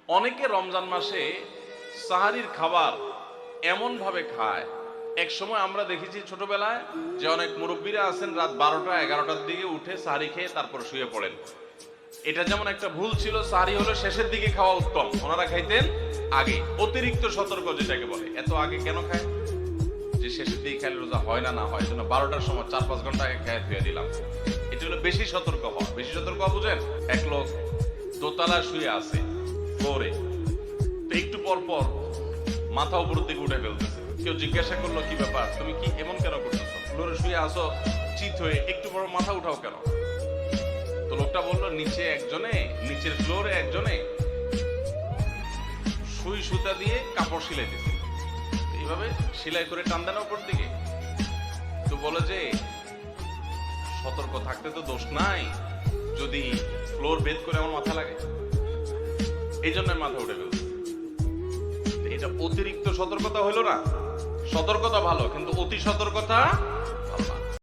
অনেকে রমজান মাসে সাহারির খাবার এমন ভাবে খায়, এক সময় আমরা দেখেছি ছোটবেলায় যে অনেক মুরব্বীরা আছেন রাত 12টা 11টার দিকে উঠে সাহারি খেয়ে তারপর শুয়ে পড়েন। এটা যেমন একটা ভুল ছিল, সাহারি হলো শেষের দিকে খাওয়া উত্তম, ওনারা খাইতেন আগে। অতিরিক্ত সতর্ক যেটাকে বলে, এত আগে কেন খায়? যে শেষের দিকে খাইলে রোজা হয় না, না হয় জন্য 12টার সময় 4-5 ঘন্টা আগে খেয়ে ধুয়ে দিলাম। এটা হলো বেশি সতর্ক হওয়া। বেশি সতর্ক হওয়া বুঝেন? এক লোক দোতলা শুয়ে আছে ফ্লোরে, তো একটু পর পর মাথা উপর দিকে উঠে ফেলতেছে। কেউ জিজ্ঞাসা করলো কি ব্যাপার, তুমি কি এমন কেন করতেছো? ফ্লোরে শুয়ে আসো চিত হয়ে, একটু পর মাথা উঠাও কেন? তো লোকটা বললো নিচের ফ্লোরে একজনে সুই সুতা দিয়ে কাপড় সেলাই দিছে, এইভাবে সেলাই করে টান দেন উপর দিকে। তো বলে যে সতর্ক থাকতে তো দোষ নাই, যদি ফ্লোর ভেদ করে আমার মাথা লাগে, এই জন্য মাথা উঠে ফেলছে। এটা অতিরিক্ত সতর্কতা হলো না? সতর্কতা ভালো, কিন্তু অতি সতর্কতা